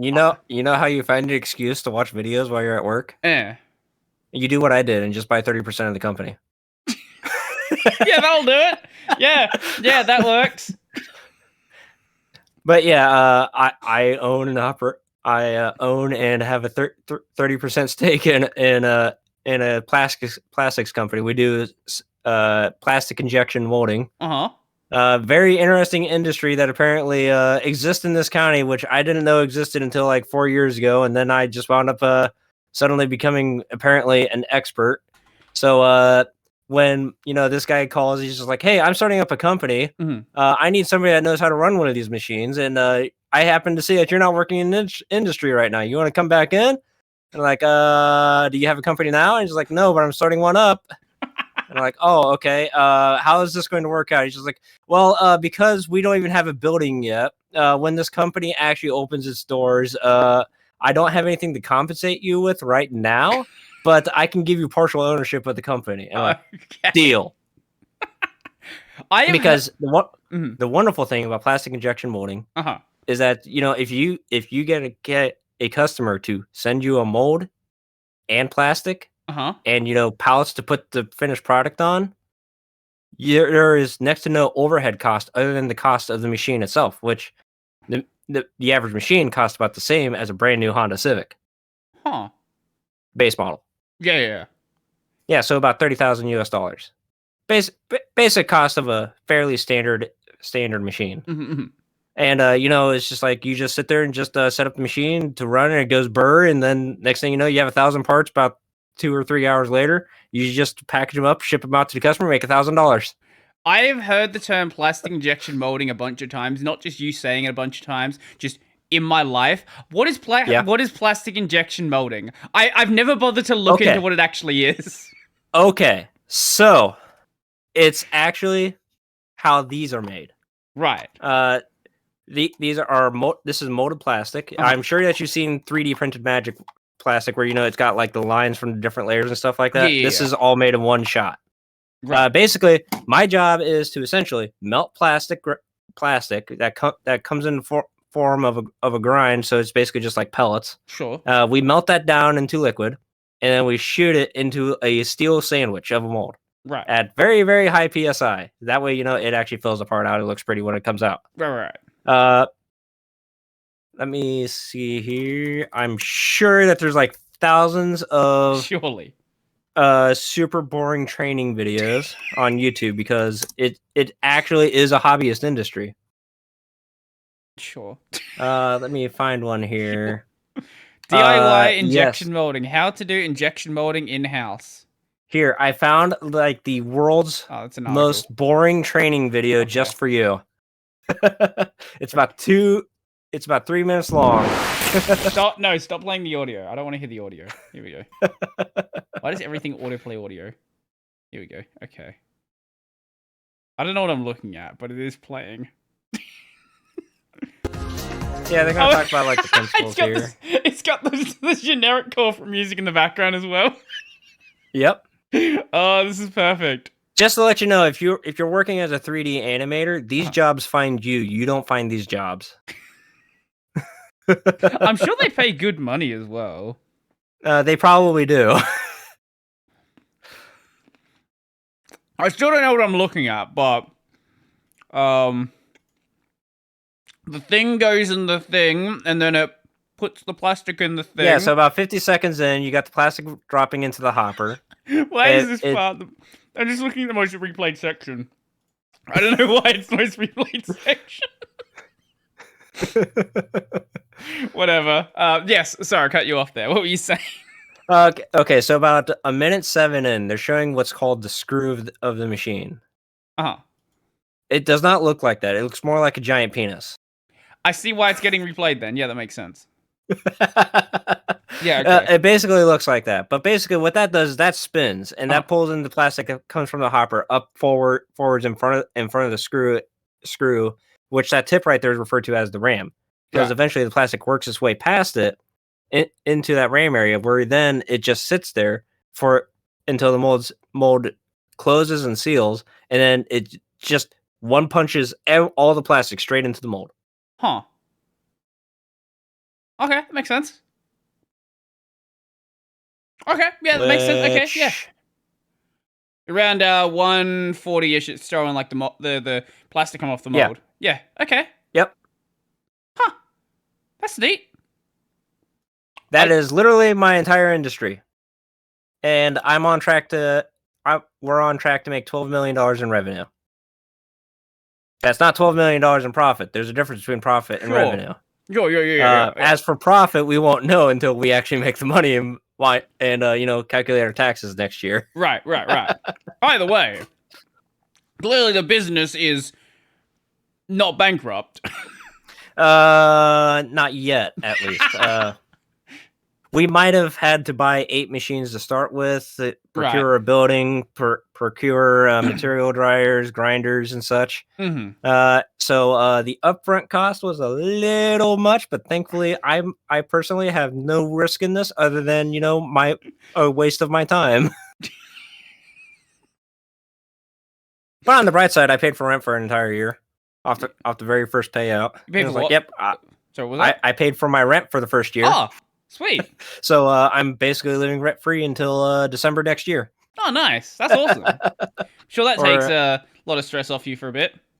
You know how you find an excuse to watch videos while you're at work? Eh. You do what I did and just buy 30% of the company. Yeah, that'll do it. Yeah, that works. But yeah, I own and have a 30% stake in a plastics company. We do plastic injection molding. Very interesting industry that apparently exists in this county, which I didn't know existed until like 4 years ago, and then I just wound up suddenly becoming apparently an expert. So when this guy calls, he's just like, "Hey, I'm starting up a company. I need somebody that knows how to run one of these machines, and I happen to see that you're not working in the industry right now. You want to come back in?" And like, do you have a company now? And he's like, "No, but I'm starting one up." And I'm like, "Oh, okay. How is this going to work out?" He's just like, "Well, because we don't even have a building yet. When this company actually opens its doors, I don't have anything to compensate you with right now, but I can give you partial ownership of the company." And I'm like, Okay. "Deal." Because Mhm. the wonderful thing about plastic injection molding is that if you get a customer to send you a mold and plastic and pallets to put the finished product on, there is next to no overhead cost other than the cost of the machine itself, which the average machine costs about the same as a brand new Honda Civic base model. Yeah. Yeah, so about $30,000 US. Basic cost of a fairly standard machine. And it's just like you just sit there and just set up the machine to run, and it goes burr, and then next thing you know, you have 1,000 parts. About 2 or 3 hours later, you just package them up, ship them out to the customer, make $1,000. I've heard the term plastic injection molding a bunch of times, not just you saying it a bunch of times, just in my life. What is plastic injection molding? I've never bothered to look into what it actually is. Okay, so it's actually how these are made. Right. These are this is molded plastic. I'm sure that you've seen 3D printed magic plastic where it's got like the lines from the different layers and stuff like that. Yeah. This is all made in one shot. Right. Basically, my job is to essentially melt plastic that comes in the form of a grind. So it's basically just like pellets. Sure. We melt that down into liquid, and then we shoot it into a steel sandwich of a mold. Right. At very, very high PSI. That way, it actually fills the part out. It looks pretty when it comes out. Right. Let me see here. I'm sure that there's like thousands of surely super boring training videos on YouTube because it actually is a hobbyist industry. Sure. Let me find one here. DIY injection molding. How to do injection molding in-house. Here, I found like the world's most boring training video just for you. It's about 3 minutes long. Stop playing the audio. I don't want to hear the audio. Here we go. Why does everything autoplay audio? Here we go. Okay. I don't know what I'm looking at, but it is playing. Yeah, they're gonna talk about like the principles here. It's got the generic corporate music in the background as well. Yep. Oh, this is perfect. Just to let you know, if you're working as a 3D animator, these jobs find you. You don't find these jobs. I'm sure they pay good money as well. They probably do. I still don't know what I'm looking at, but the thing goes in the thing, and then it puts the plastic in the thing. Yeah, so about 50 seconds in, you got the plastic dropping into the hopper. Why is this part? I'm just looking at the most replayed section. I don't know why it's the most replayed section. Whatever. Yes, sorry, I cut you off there. What were you saying? Okay, so about a minute 7 in, they're showing what's called the screw of the machine. It does not look like that. It looks more like a giant penis. I see why it's getting replayed then. Yeah, that makes sense. Yeah, okay. It basically looks like that. But basically what that does is that spins, and that pulls in the plastic that comes from the hopper up forwards in front of the screw, which that tip right there is referred to as the ram. Because eventually the plastic works its way past it into that ram area, where then it just sits there until the mold closes and seals, and then it just one punches all the plastic straight into the mold. Okay, that makes sense. Okay, yeah, that makes sense. Okay, yeah. Around 140-ish, it's throwing like the plastic come off the mold. Yeah. Okay. Yep. Huh. That's neat. That is literally my entire industry, and I'm on track to. We're on track to make $12 million in revenue. That's not $12 million in profit. There's a difference between profit and revenue. Yeah. As for profit, we won't know until we actually make the money and calculate our taxes next year. Right. By the way, clearly the business is not bankrupt. Not yet, at least. We might have had to buy 8 machines to start with, procure a building, procure material dryers, grinders, and such. So the upfront cost was a little much, but thankfully, I personally have no risk in this other than my waste of my time. But on the bright side, I paid for rent for an entire year off the very first payout. You paid for what? Like, yep. So was that? I paid for my rent for the first year. Oh, sweet. So I'm basically living rent free until December next year. Oh, nice. That's awesome. Sure, that takes a lot of stress off you for a bit.